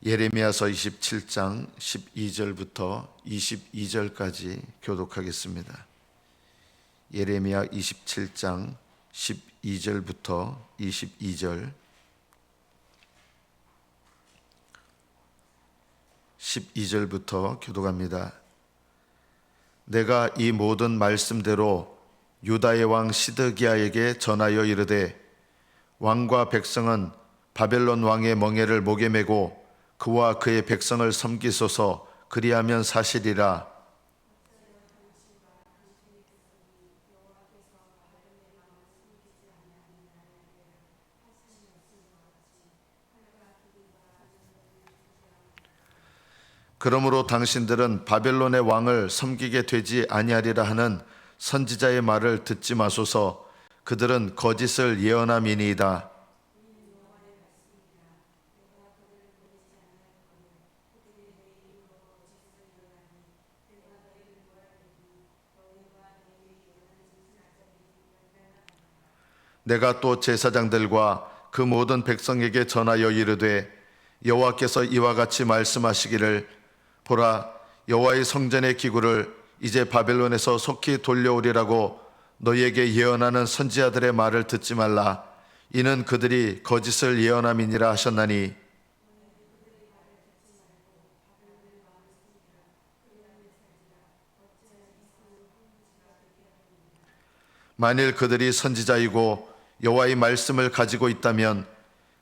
예레미야서 27장 12절부터 22절까지 교독하겠습니다. 예레미야 27장 12절부터 22절 12절부터 교독합니다. 내가 이 모든 말씀대로 유다의 왕 시드기야에게 전하여 이르되 왕과 백성은 바벨론 왕의 멍에를 목에 메고 그와 그의 백성을 섬기소서. 그리하면 사실이라. 그러므로 당신들은 바벨론의 왕을 섬기게 되지 아니하리라 하는 선지자의 말을 듣지 마소서. 그들은 거짓을 예언함이니이다. 내가 또 제사장들과 그 모든 백성에게 전하여 이르되 여호와께서 이와 같이 말씀하시기를 보라, 여호와의 성전의 기구를 이제 바벨론에서 속히 돌려오리라고 너희에게 예언하는 선지자들의 말을 듣지 말라. 이는 그들이 거짓을 예언함이니라 하셨나니 만일 그들이 선지자이고 여호와의 말씀을 가지고 있다면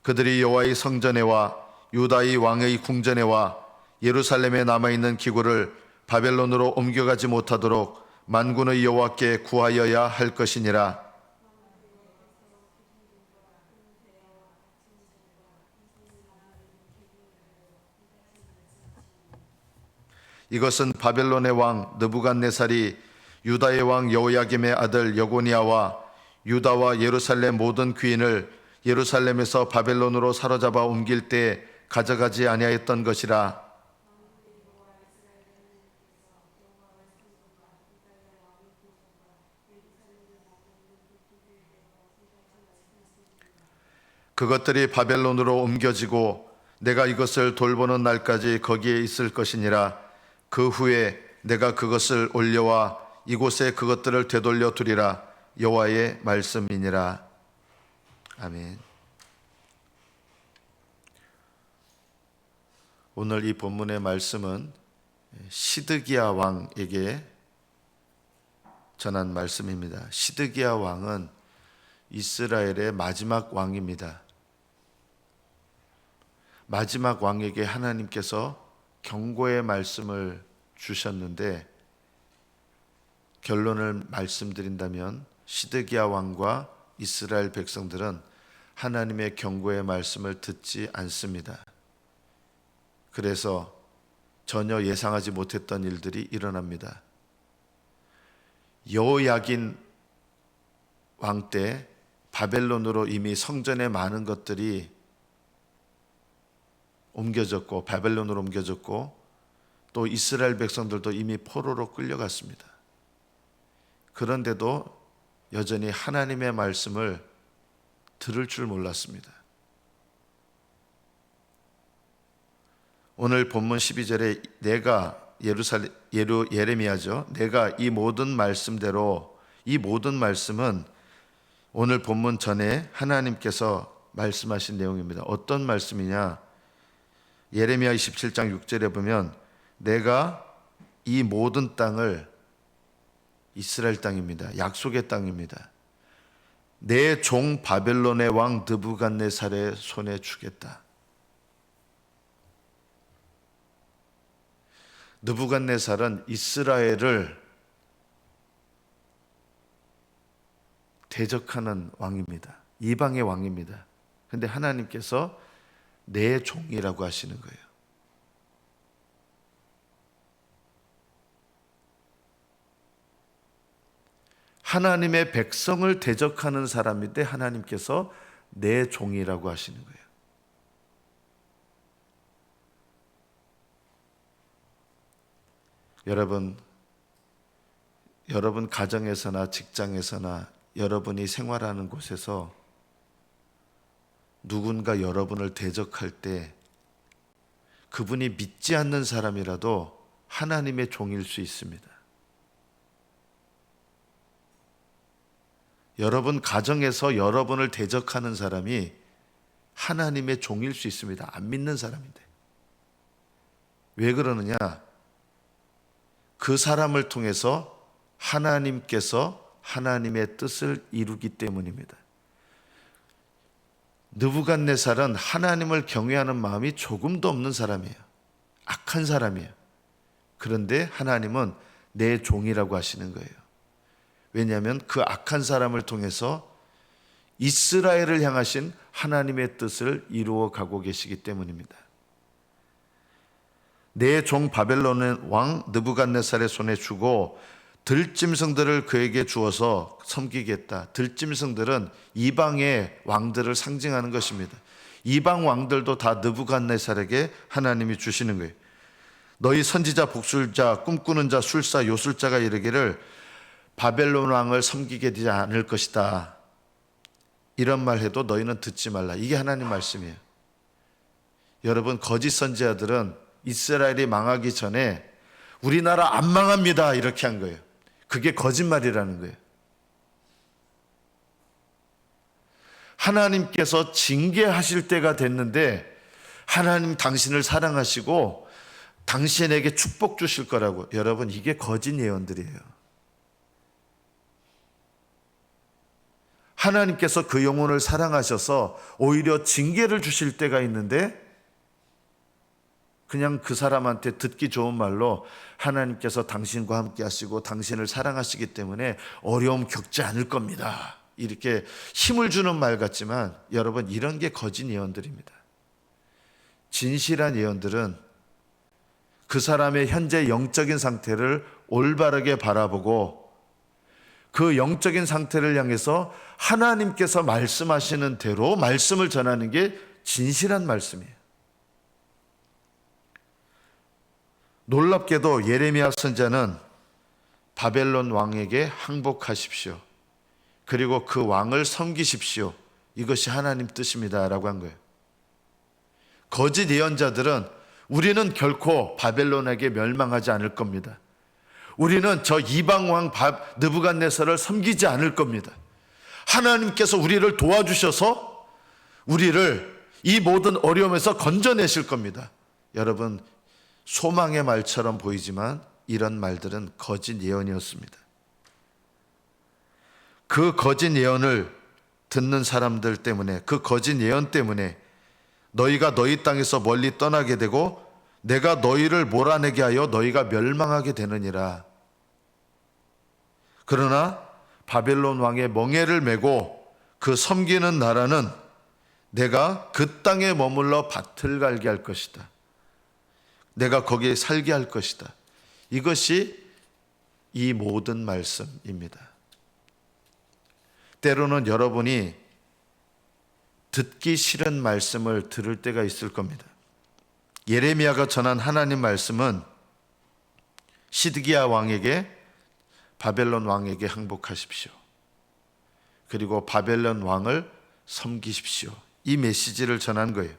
그들이 여호와의 성전에와 유다의 왕의 궁전에와 예루살렘에 남아있는 기구를 바벨론으로 옮겨가지 못하도록 만군의 여호와께 구하여야 할 것이니라. 이것은 바벨론의 왕 느부갓네살이 유다의 왕 여호야김의 아들 여고니아와 유다와 예루살렘 모든 귀인을 예루살렘에서 바벨론으로 사로잡아 옮길 때 가져가지 아니하였던 것이라. 그것들이 바벨론으로 옮겨지고 내가 이것을 돌보는 날까지 거기에 있을 것이니라. 그 후에 내가 그것을 올려와 이곳에 그것들을 되돌려 두리라. 여호와의 말씀이니라. 아멘. 오늘 이 본문의 말씀은 시드기야 왕에게 전한 말씀입니다. 시드기야 왕은 이스라엘의 마지막 왕입니다. 마지막 왕에게 하나님께서 경고의 말씀을 주셨는데 결론을 말씀드린다면 시드기야 왕과 이스라엘 백성들은 하나님의 경고의 말씀을 듣지 않습니다. 그래서 전혀 예상하지 못했던 일들이 일어납니다. 여호야긴 왕 때 바벨론으로 이미 성전에 많은 것들이 옮겨졌고 바벨론으로 옮겨졌고 또 이스라엘 백성들도 이미 포로로 끌려갔습니다. 그런데도 여전히 하나님의 말씀을 들을 줄 몰랐습니다. 오늘 본문 12절에 내가 예레미야죠. 내가 이 모든 말씀대로, 이 모든 말씀은 오늘 본문 전에 하나님께서 말씀하신 내용입니다. 어떤 말씀이냐? 예레미야 27장 6절에 보면 내가 이 모든 땅을, 이스라엘 땅입니다. 약속의 땅입니다. 내 종 바벨론의 왕 느부갓네살의 손에 주겠다. 느부갓네살은 이스라엘을 대적하는 왕입니다. 이방의 왕입니다. 그런데 하나님께서 내 종이라고 하시는 거예요. 하나님의 백성을 대적하는 사람인데 하나님께서 내 종이라고 하시는 거예요. 여러분 가정에서나 직장에서나 여러분이 생활하는 곳에서 누군가 여러분을 대적할 때 그분이 믿지 않는 사람이라도 하나님의 종일 수 있습니다. 여러분 가정에서 여러분을 대적하는 사람이 하나님의 종일 수 있습니다. 안 믿는 사람인데. 왜 그러느냐? 그 사람을 통해서 하나님께서 하나님의 뜻을 이루기 때문입니다. 느부갓네살은 하나님을 경외하는 마음이 조금도 없는 사람이에요. 악한 사람이에요. 그런데 하나님은 내 종이라고 하시는 거예요. 왜냐하면 그 악한 사람을 통해서 이스라엘을 향하신 하나님의 뜻을 이루어 가고 계시기 때문입니다. 내 종 바벨론의 왕 느부갓네살의 손에 주고 들짐승들을 그에게 주어서 섬기겠다. 들짐승들은 이방의 왕들을 상징하는 것입니다. 이방 왕들도 다 느부갓네살에게 하나님이 주시는 거예요. 너희 선지자, 복술자, 꿈꾸는 자, 술사, 요술자가 이르기를 바벨론 왕을 섬기게 되지 않을 것이다. 이런 말 해도 너희는 듣지 말라. 이게 하나님 말씀이에요. 여러분, 거짓 선지자들은 이스라엘이 망하기 전에 우리나라 안 망합니다 이렇게 한 거예요. 그게 거짓말이라는 거예요. 하나님께서 징계하실 때가 됐는데 하나님 당신을 사랑하시고 당신에게 축복 주실 거라고. 여러분, 이게 거짓 예언들이에요. 하나님께서 그 영혼을 사랑하셔서 오히려 징계를 주실 때가 있는데 그냥 그 사람한테 듣기 좋은 말로 하나님께서 당신과 함께 하시고 당신을 사랑하시기 때문에 어려움 겪지 않을 겁니다. 이렇게 힘을 주는 말 같지만 여러분, 이런 게 거짓 예언들입니다. 진실한 예언들은 그 사람의 현재 영적인 상태를 올바르게 바라보고 그 영적인 상태를 향해서 하나님께서 말씀하시는 대로 말씀을 전하는 게 진실한 말씀이에요. 놀랍게도 예레미야 선지자는 바벨론 왕에게 항복하십시오. 그리고 그 왕을 섬기십시오. 이것이 하나님 뜻입니다 라고 한 거예요. 거짓 예언자들은 우리는 결코 바벨론에게 멸망하지 않을 겁니다. 우리는 저 이방 왕 느부갓네살을 섬기지 않을 겁니다. 하나님께서 우리를 도와주셔서 우리를 이 모든 어려움에서 건져내실 겁니다. 여러분, 소망의 말처럼 보이지만 이런 말들은 거짓 예언이었습니다. 그 거짓 예언을 듣는 사람들 때문에, 그 거짓 예언 때문에 너희가 너희 땅에서 멀리 떠나게 되고 내가 너희를 몰아내게 하여 너희가 멸망하게 되느니라. 그러나 바벨론 왕의 멍에를 메고 그 섬기는 나라는 내가 그 땅에 머물러 밭을 갈게 할 것이다. 내가 거기에 살게 할 것이다. 이것이 이 모든 말씀입니다. 때로는 여러분이 듣기 싫은 말씀을 들을 때가 있을 겁니다. 예레미야가 전한 하나님 말씀은 시드기야 왕에게 바벨론 왕에게 항복하십시오. 그리고 바벨론 왕을 섬기십시오. 이 메시지를 전한 거예요.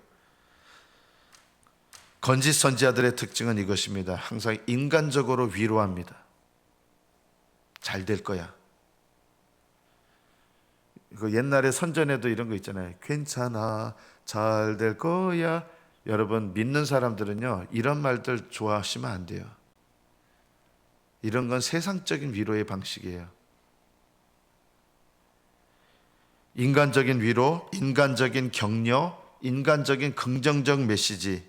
건짓 선지자들의 특징은 이것입니다. 항상 인간적으로 위로합니다. 잘 될 거야. 옛날에 선전에도 이런 거 있잖아요. 괜찮아, 잘 될 거야. 여러분, 믿는 사람들은요, 이런 말들 좋아하시면 안 돼요. 이런 건 세상적인 위로의 방식이에요. 인간적인 위로, 인간적인 격려, 인간적인 긍정적 메시지,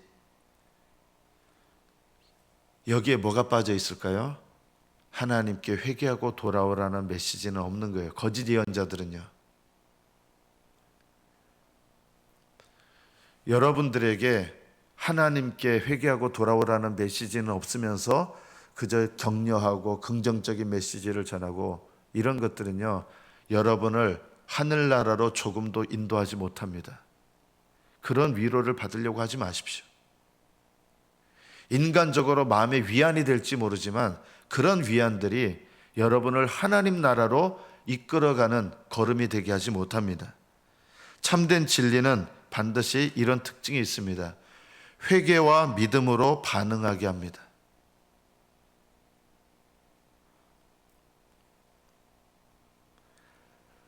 여기에 뭐가 빠져 있을까요? 하나님께 회개하고 돌아오라는 메시지는 없는 거예요. 거짓 예언자들은요. 여러분들에게 하나님께 회개하고 돌아오라는 메시지는 없으면서 그저 격려하고 긍정적인 메시지를 전하고, 이런 것들은요, 여러분을 하늘나라로 조금도 인도하지 못합니다. 그런 위로를 받으려고 하지 마십시오. 인간적으로 마음에 위안이 될지 모르지만 그런 위안들이 여러분을 하나님 나라로 이끌어가는 걸음이 되게 하지 못합니다. 참된 진리는 반드시 이런 특징이 있습니다. 회개와 믿음으로 반응하게 합니다.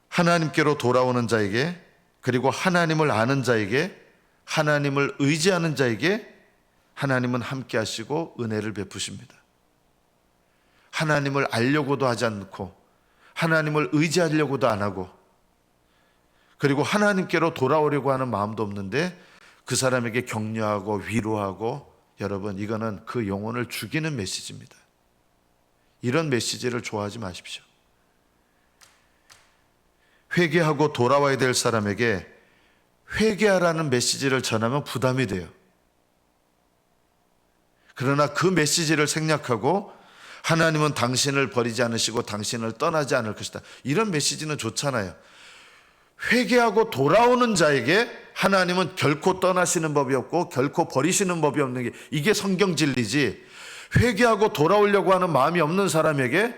하나님께로 돌아오는 자에게, 그리고 하나님을 아는 자에게, 하나님을 의지하는 자에게 하나님은 함께 하시고 은혜를 베푸십니다. 하나님을 알려고도 하지 않고 하나님을 의지하려고도 안 하고, 그리고 하나님께로 돌아오려고 하는 마음도 없는데 그 사람에게 격려하고 위로하고, 여러분, 이거는 그 영혼을 죽이는 메시지입니다. 이런 메시지를 좋아하지 마십시오. 회개하고 돌아와야 될 사람에게 회개하라는 메시지를 전하면 부담이 돼요. 그러나 그 메시지를 생략하고 하나님은 당신을 버리지 않으시고 당신을 떠나지 않을 것이다, 이런 메시지는 좋잖아요. 회개하고 돌아오는 자에게 하나님은 결코 떠나시는 법이 없고 결코 버리시는 법이 없는 게, 이게 성경 진리지, 회개하고 돌아오려고 하는 마음이 없는 사람에게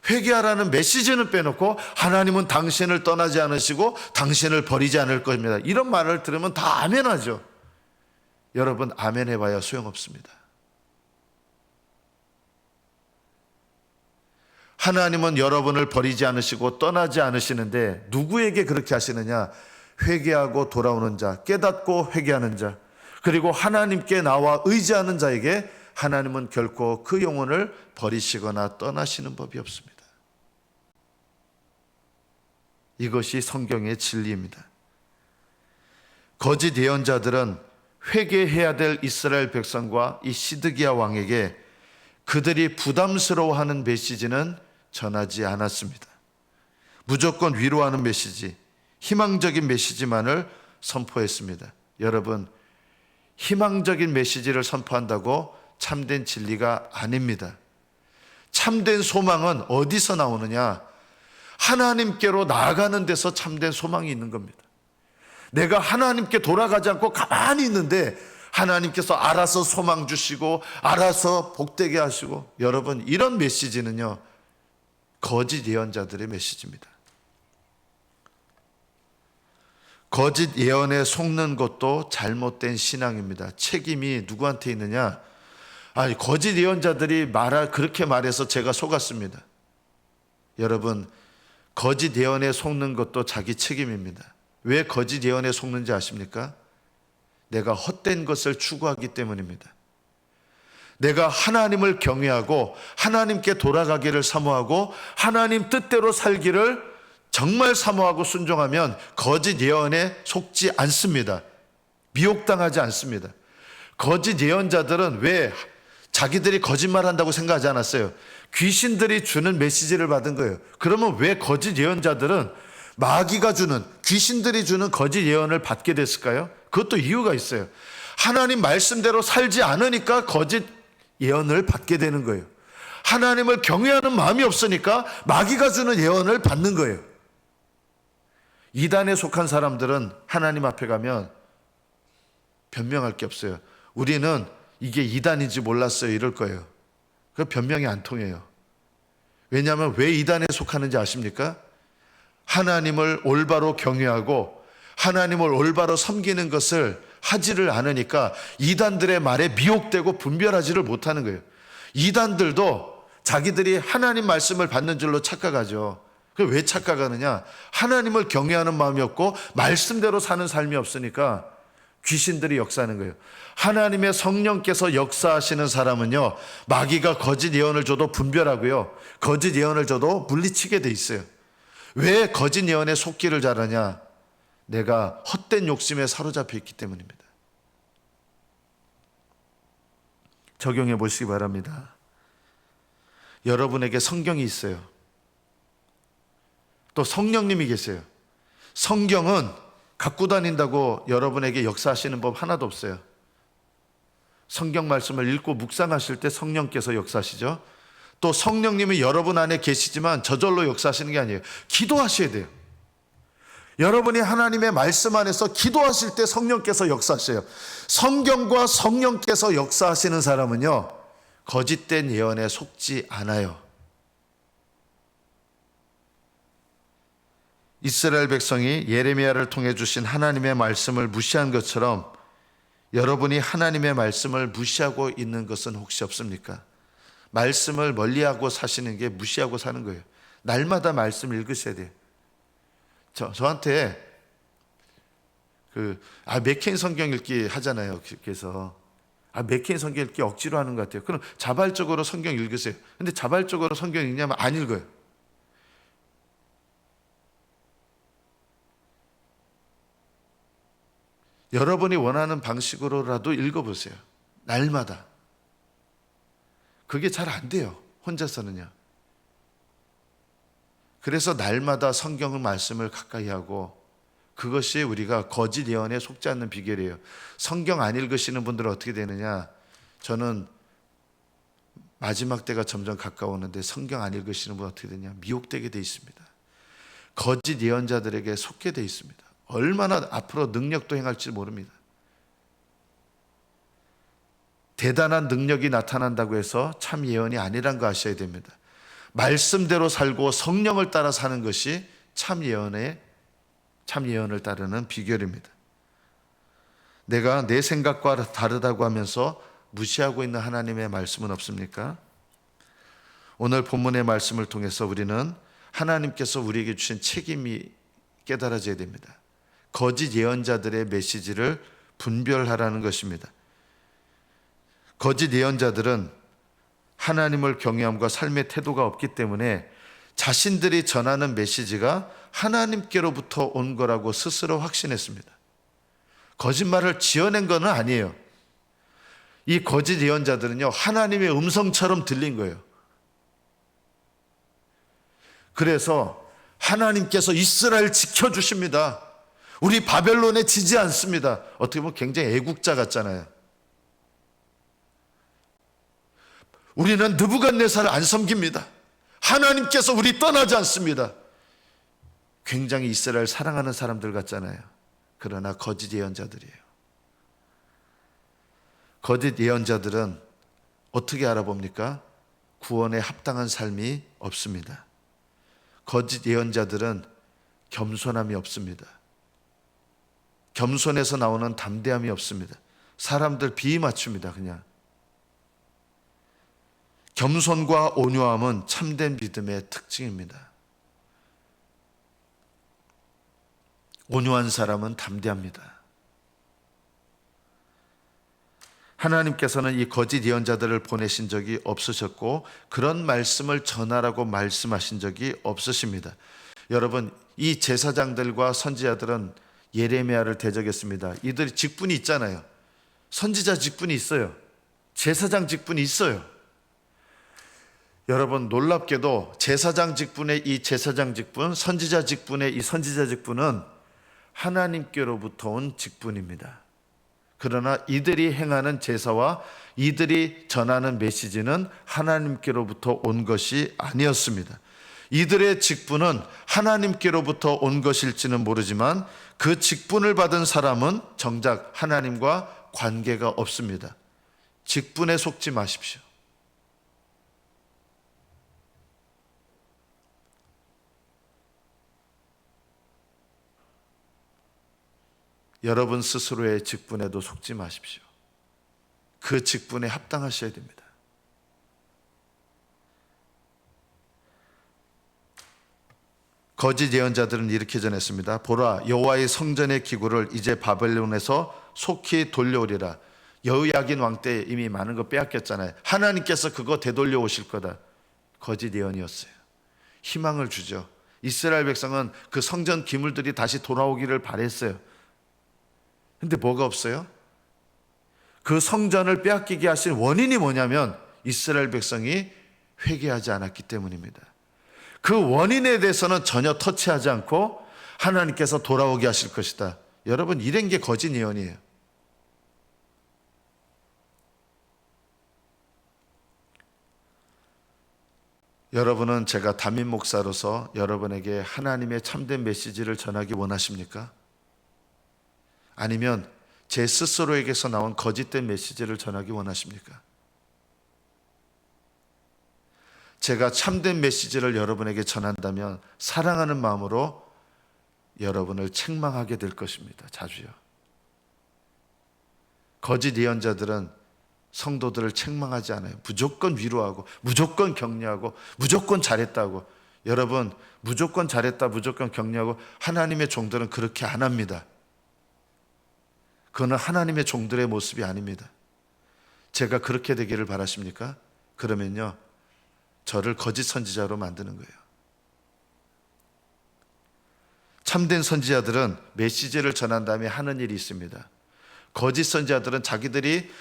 회개하라는 메시지는 빼놓고 하나님은 당신을 떠나지 않으시고 당신을 버리지 않을 것입니다, 이런 말을 들으면 다 아멘하죠. 여러분, 아멘 해봐야 소용없습니다. 하나님은 여러분을 버리지 않으시고 떠나지 않으시는데 누구에게 그렇게 하시느냐? 회개하고 돌아오는 자, 깨닫고 회개하는 자, 그리고 하나님께 나와 의지하는 자에게 하나님은 결코 그 영혼을 버리시거나 떠나시는 법이 없습니다. 이것이 성경의 진리입니다. 거짓 예언자들은 회개해야 될 이스라엘 백성과 이 시드기야 왕에게 그들이 부담스러워하는 메시지는 전하지 않았습니다. 무조건 위로하는 메시지, 희망적인 메시지만을 선포했습니다. 여러분, 희망적인 메시지를 선포한다고 참된 진리가 아닙니다. 참된 소망은 어디서 나오느냐? 하나님께로 나아가는 데서 참된 소망이 있는 겁니다. 내가 하나님께 돌아가지 않고 가만히 있는데 하나님께서 알아서 소망 주시고 알아서 복되게 하시고, 여러분, 이런 메시지는요, 거짓 예언자들의 메시지입니다. 거짓 예언에 속는 것도 잘못된 신앙입니다. 책임이 누구한테 있느냐? 거짓 예언자들이 그렇게 말해서 제가 속았습니다. 여러분, 거짓 예언에 속는 것도 자기 책임입니다. 왜 거짓 예언에 속는지 아십니까? 내가 헛된 것을 추구하기 때문입니다. 내가 하나님을 경외하고 하나님께 돌아가기를 사모하고 하나님 뜻대로 살기를 정말 사모하고 순종하면 거짓 예언에 속지 않습니다. 미혹당하지 않습니다. 거짓 예언자들은 왜 자기들이 거짓말한다고 생각하지 않았어요? 귀신들이 주는 메시지를 받은 거예요. 그러면 왜 거짓 예언자들은 마귀가 주는, 귀신들이 주는 거짓 예언을 받게 됐을까요? 그것도 이유가 있어요. 하나님 말씀대로 살지 않으니까 거짓 예언을 받게 되는 거예요. 하나님을 경외하는 마음이 없으니까 마귀가 주는 예언을 받는 거예요. 이단에 속한 사람들은 하나님 앞에 가면 변명할 게 없어요. 우리는 이게 이단인지 몰랐어요, 이럴 거예요. 그 변명이 안 통해요. 왜냐하면 왜 이단에 속하는지 아십니까? 하나님을 올바로 경외하고 하나님을 올바로 섬기는 것을 하지를 않으니까 이단들의 말에 미혹되고 분별하지를 못하는 거예요. 이단들도 자기들이 하나님 말씀을 받는 줄로 착각하죠. 왜 착각하느냐? 하나님을 경외하는 마음이 없고 말씀대로 사는 삶이 없으니까 귀신들이 역사하는 거예요. 하나님의 성령께서 역사하시는 사람은요, 마귀가 거짓 예언을 줘도 분별하고요, 거짓 예언을 줘도 물리치게 돼 있어요. 왜 거짓 예언에 속기를 잘하냐? 내가 헛된 욕심에 사로잡혀 있기 때문입니다. 적용해 보시기 바랍니다. 여러분에게 성경이 있어요. 또 성령님이 계세요. 성경은 갖고 다닌다고 여러분에게 역사하시는 법 하나도 없어요. 성경 말씀을 읽고 묵상하실 때 성령께서 역사하시죠. 또 성령님이 여러분 안에 계시지만 저절로 역사하시는 게 아니에요. 기도하셔야 돼요. 여러분이 하나님의 말씀 안에서 기도하실 때 성령께서 역사하셔요. 성경과 성령께서 역사하시는 사람은요, 거짓된 예언에 속지 않아요. 이스라엘 백성이 예레미야를 통해 주신 하나님의 말씀을 무시한 것처럼 여러분이 하나님의 말씀을 무시하고 있는 것은 혹시 없습니까? 말씀을 멀리하고 사시는 게 무시하고 사는 거예요. 날마다 말씀 읽으셔야 돼요. 저한테 맥케인 성경 읽기 하잖아요. 그래서 맥케인 성경 읽기 억지로 하는 것 같아요. 그럼 자발적으로 성경 읽으세요. 근데 자발적으로 성경 읽냐면 안 읽어요. 여러분이 원하는 방식으로라도 읽어보세요. 날마다. 그게 잘 안 돼요. 혼자서는요. 그래서 날마다 성경의 말씀을 가까이 하고, 그것이 우리가 거짓 예언에 속지 않는 비결이에요. 성경 안 읽으시는 분들은 어떻게 되느냐? 저는 마지막 때가 점점 가까우는데 성경 안 읽으시는 분은 어떻게 되냐? 미혹되게 돼 있습니다. 거짓 예언자들에게 속게 돼 있습니다. 얼마나 앞으로 능력도 행할지 모릅니다. 대단한 능력이 나타난다고 해서 참 예언이 아니란 거 아셔야 됩니다. 말씀대로 살고 성령을 따라 사는 것이 참 예언을 따르는 비결입니다. 내가 내 생각과 다르다고 하면서 무시하고 있는 하나님의 말씀은 없습니까? 오늘 본문의 말씀을 통해서 우리는 하나님께서 우리에게 주신 책임이 깨달아져야 됩니다. 거짓 예언자들의 메시지를 분별하라는 것입니다. 거짓 예언자들은 하나님을 경외함과 삶의 태도가 없기 때문에 자신들이 전하는 메시지가 하나님께로부터 온 거라고 스스로 확신했습니다. 거짓말을 지어낸 건 아니에요. 이 거짓 예언자들은요, 하나님의 음성처럼 들린 거예요. 그래서 하나님께서 이스라엘 지켜주십니다. 우리 바벨론에 지지 않습니다. 어떻게 보면 굉장히 애국자 같잖아요. 우리는 느부갓네살을 안 섬깁니다. 하나님께서 우리 떠나지 않습니다. 굉장히 이스라엘 사랑하는 사람들 같잖아요. 그러나 거짓 예언자들이에요. 거짓 예언자들은 어떻게 알아봅니까? 구원에 합당한 삶이 없습니다. 거짓 예언자들은 겸손함이 없습니다. 겸손에서 나오는 담대함이 없습니다. 사람들 비위 맞춥니다. 그냥. 겸손과 온유함은 참된 믿음의 특징입니다. 온유한 사람은 담대합니다. 하나님께서는 이 거짓 예언자들을 보내신 적이 없으셨고 그런 말씀을 전하라고 말씀하신 적이 없으십니다. 여러분, 이 제사장들과 선지자들은 예레미야를 대적했습니다. 이들이 직분이 있잖아요. 선지자 직분이 있어요. 제사장 직분이 있어요. 여러분, 놀랍게도 제사장 직분의 이 제사장 직분, 선지자 직분의 이 선지자 직분은 하나님께로부터 온 직분입니다. 그러나 이들이 행하는 제사와 이들이 전하는 메시지는 하나님께로부터 온 것이 아니었습니다. 이들의 직분은 하나님께로부터 온 것일지는 모르지만 그 직분을 받은 사람은 정작 하나님과 관계가 없습니다. 직분에 속지 마십시오. 여러분 스스로의 직분에도 속지 마십시오. 그 직분에 합당하셔야 됩니다. 거짓 예언자들은 이렇게 전했습니다. 보라, 여호와의 성전의 기구를 이제 바벨론에서 속히 돌려오리라. 여호야긴 왕 때 이미 많은 거 빼앗겼잖아요. 하나님께서 그거 되돌려 오실 거다. 거짓 예언이었어요. 희망을 주죠. 이스라엘 백성은 그 성전 기물들이 다시 돌아오기를 바랬어요. 근데 뭐가 없어요? 그 성전을 빼앗기게 하신 원인이 뭐냐면 이스라엘 백성이 회개하지 않았기 때문입니다. 그 원인에 대해서는 전혀 터치하지 않고 하나님께서 돌아오게 하실 것이다. 여러분, 이런 게 거짓 예언이에요. 여러분은 제가 담임 목사로서 여러분에게 하나님의 참된 메시지를 전하기 원하십니까? 아니면 제 스스로에게서 나온 거짓된 메시지를 전하기 원하십니까? 제가 참된 메시지를 여러분에게 전한다면 사랑하는 마음으로 여러분을 책망하게 될 것입니다. 자주요. 거짓 예언자들은 성도들을 책망하지 않아요. 무조건 위로하고 무조건 격려하고 무조건 잘했다고. 여러분, 무조건 잘했다, 무조건 격려하고 하나님의 종들은 그렇게 안 합니다. 그거는 하나님의 종들의 모습이 아닙니다. 제가 그렇게 되기를 바라십니까? 그러면요, 저를 거짓 선지자로 만드는 거예요. 참된 선지자들은 메시지를 전한 다음에 하는 일이 있습니다. 거짓 선지자들은 자기들이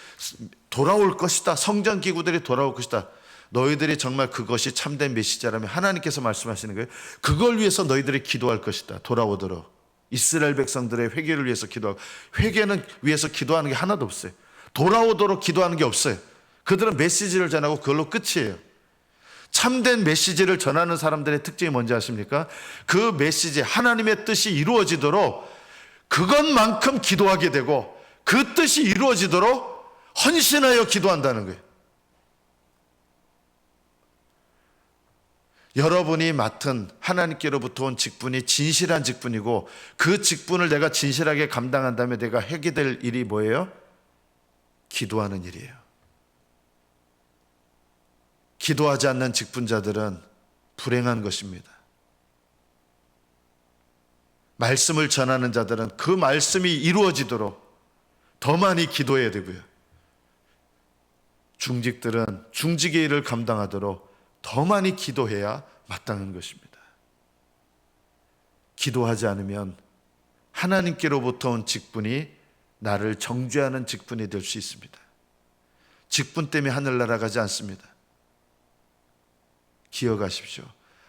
돌아올 것이다, 성전 기구들이 돌아올 것이다, 너희들이 정말 그것이 참된 메시지라면 하나님께서 말씀하시는 거예요. 그걸 위해서 너희들이 기도할 것이다, 돌아오도록. 이스라엘 백성들의 회개를 위해서 기도하고, 회개는 위해서 기도하는 게 하나도 없어요. 돌아오도록 기도하는 게 없어요. 그들은 메시지를 전하고 그걸로 끝이에요. 참된 메시지를 전하는 사람들의 특징이 뭔지 아십니까? 그 메시지, 하나님의 뜻이 이루어지도록 그것만큼 기도하게 되고 그 뜻이 이루어지도록 헌신하여 기도한다는 거예요. 여러분이 맡은 하나님께로부터 온 직분이 진실한 직분이고, 그 직분을 내가 진실하게 감당한다면 내가 하게 될 일이 뭐예요? 기도하는 일이에요. 기도하지 않는 직분자들은 불행한 것입니다. 말씀을 전하는 자들은 그 말씀이 이루어지도록 더 많이 기도해야 되고요. 중직들은 중직의 일을 감당하도록 더 많이 기도해야 마땅한 것입니다. 기도하지 않으면 하나님께로부터 온 직분이 나를 정죄하는 직분이 될 수 있습니다. 직분 때문에 하늘 날아가지 않습니다. 기억하십시오.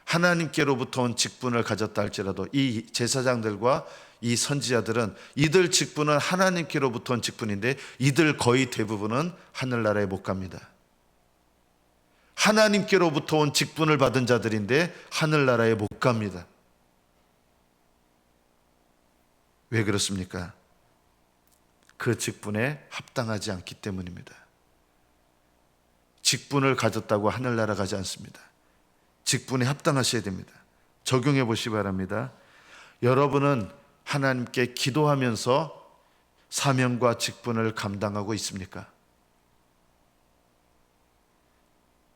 하나님께로부터 온 직분을 가졌다 할지라도 이 제사장들과 이 선지자들은 이들 직분은 하나님께로부터 온 직분인데 이들 거의 대부분은 하늘나라에 못 갑니다. 하나님께로부터 온 직분을 받은 자들인데 하늘나라에 못 갑니다. 왜 그렇습니까? 그 직분에 합당하지 않기 때문입니다. 직분을 가졌다고 하늘나라 가지 않습니다. 직분에 합당하셔야 됩니다. 적용해 보시기 바랍니다. 여러분은 하나님께 기도하면서 사명과 직분을 감당하고 있습니까?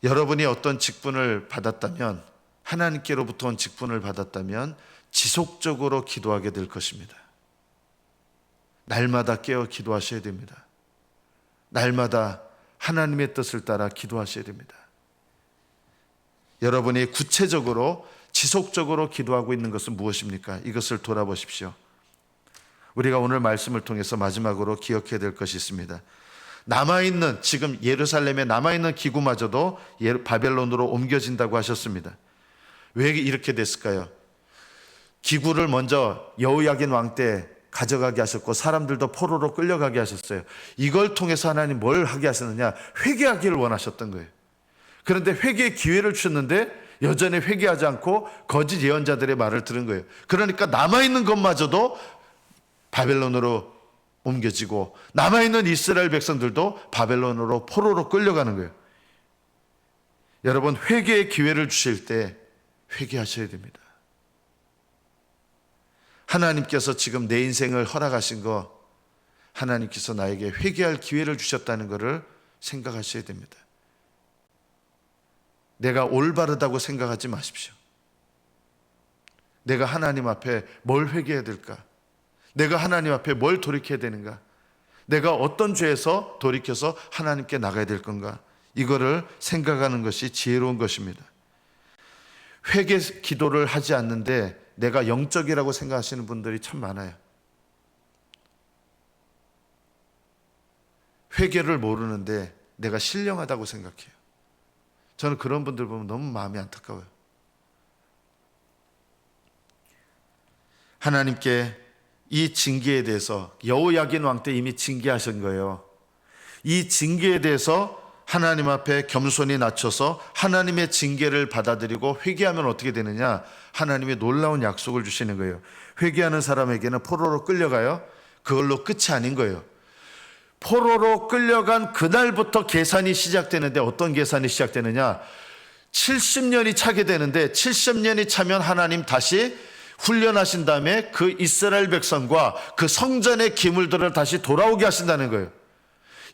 여러분이 어떤 직분을 받았다면, 하나님께로부터 온 직분을 받았다면 지속적으로 기도하게 될 것입니다. 날마다 깨어 기도하셔야 됩니다. 날마다 하나님의 뜻을 따라 기도하셔야 됩니다. 여러분이 구체적으로 지속적으로 기도하고 있는 것은 무엇입니까? 이것을 돌아보십시오. 우리가 오늘 말씀을 통해서 마지막으로 기억해야 될 것이 있습니다. 남아있는, 지금 예루살렘에 남아있는 기구마저도 바벨론으로 옮겨진다고 하셨습니다. 왜 이렇게 됐을까요? 기구를 먼저 여호야긴 왕 때 가져가게 하셨고 사람들도 포로로 끌려가게 하셨어요. 이걸 통해서 하나님 뭘 하게 하셨느냐? 회개하기를 원하셨던 거예요. 그런데 회개의 기회를 주셨는데 여전히 회개하지 않고 거짓 예언자들의 말을 들은 거예요. 그러니까 남아있는 것마저도 바벨론으로 옮겨지고 남아있는 이스라엘 백성들도 바벨론으로 포로로 끌려가는 거예요. 여러분, 회개의 기회를 주실 때 회개하셔야 됩니다. 하나님께서 지금 내 인생을 허락하신 거, 하나님께서 나에게 회개할 기회를 주셨다는 것을 생각하셔야 됩니다. 내가 올바르다고 생각하지 마십시오. 내가 하나님 앞에 뭘 회개해야 될까? 내가 하나님 앞에 뭘 돌이켜야 되는가? 내가 어떤 죄에서 돌이켜서 하나님께 나가야 될 건가? 이거를 생각하는 것이 지혜로운 것입니다. 회개 기도를 하지 않는데 내가 영적이라고 생각하시는 분들이 참 많아요. 회개를 모르는데 내가 신령하다고 생각해요. 저는 그런 분들 보면 너무 마음이 안타까워요. 하나님께 이 징계에 대해서 여호야긴 왕 때 이미 징계하신 거예요. 이 징계에 대해서 하나님 앞에 겸손히 낮춰서 하나님의 징계를 받아들이고 회개하면 어떻게 되느냐? 하나님이 놀라운 약속을 주시는 거예요. 회개하는 사람에게는 포로로 끌려가요. 그걸로 끝이 아닌 거예요. 포로로 끌려간 그날부터 계산이 시작되는데 어떤 계산이 시작되느냐? 70년이 차게 되는데 70년이 차면 하나님 다시 훈련하신 다음에 그 이스라엘 백성과 그 성전의 기물들을 다시 돌아오게 하신다는 거예요.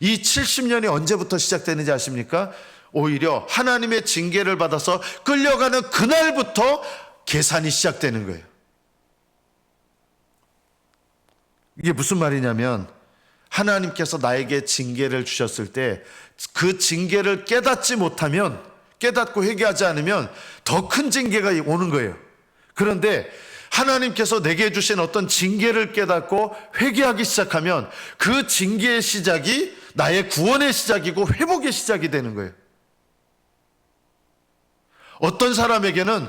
이 70년이 언제부터 시작되는지 아십니까? 오히려 하나님의 징계를 받아서 끌려가는 그날부터 계산이 시작되는 거예요. 이게 무슨 말이냐면 하나님께서 나에게 징계를 주셨을 때 그 징계를 깨닫지 못하면, 깨닫고 회개하지 않으면 더 큰 징계가 오는 거예요. 그런데 하나님께서 내게 주신 어떤 징계를 깨닫고 회개하기 시작하면 그 징계의 시작이 나의 구원의 시작이고 회복의 시작이 되는 거예요. 어떤 사람에게는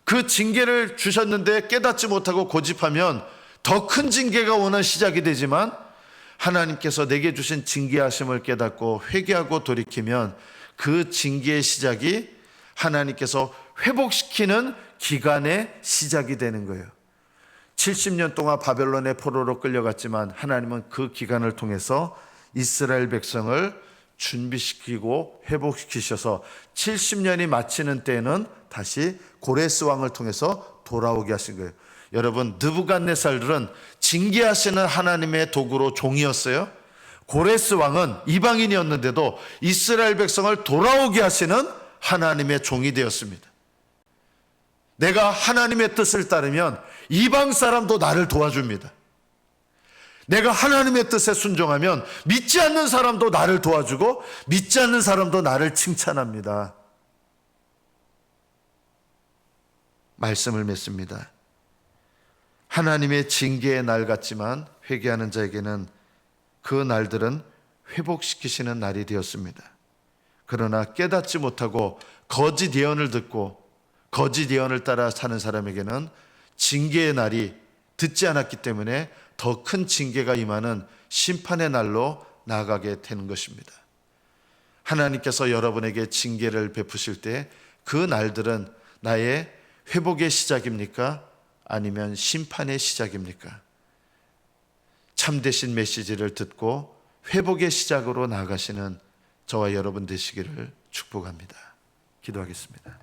그 징계를 주셨는데 깨닫지 못하고 고집하면 더 큰 징계가 오는 시작이 되지만, 하나님께서 내게 주신 징계하심을 깨닫고 회개하고 돌이키면 그 징계의 시작이 하나님께서 회복시키는 기간의 시작이 되는 거예요. 70년 동안 바벨론의 포로로 끌려갔지만 하나님은 그 기간을 통해서 이스라엘 백성을 준비시키고 회복시키셔서 70년이 마치는 때에는 다시 고레스 왕을 통해서 돌아오게 하신 거예요. 여러분, 느부갓네살들은 징계하시는 하나님의 도구로 종이었어요. 고레스 왕은 이방인이었는데도 이스라엘 백성을 돌아오게 하시는 하나님의 종이 되었습니다. 내가 하나님의 뜻을 따르면 이방 사람도 나를 도와줍니다. 내가 하나님의 뜻에 순종하면 믿지 않는 사람도 나를 도와주고 믿지 않는 사람도 나를 칭찬합니다. 말씀을 맺습니다. 하나님의 징계의 날 같지만 회개하는 자에게는 그 날들은 회복시키시는 날이 되었습니다. 그러나 깨닫지 못하고 거짓 예언을 듣고 거짓 예언을 따라 사는 사람에게는 징계의 날이 듣지 않았기 때문에 더 큰 징계가 임하는 심판의 날로 나아가게 되는 것입니다. 하나님께서 여러분에게 징계를 베푸실 때 그 날들은 나의 회복의 시작입니까? 아니면 심판의 시작입니까? 참되신 메시지를 듣고 회복의 시작으로 나아가시는 저와 여러분 되시기를 축복합니다. 기도하겠습니다.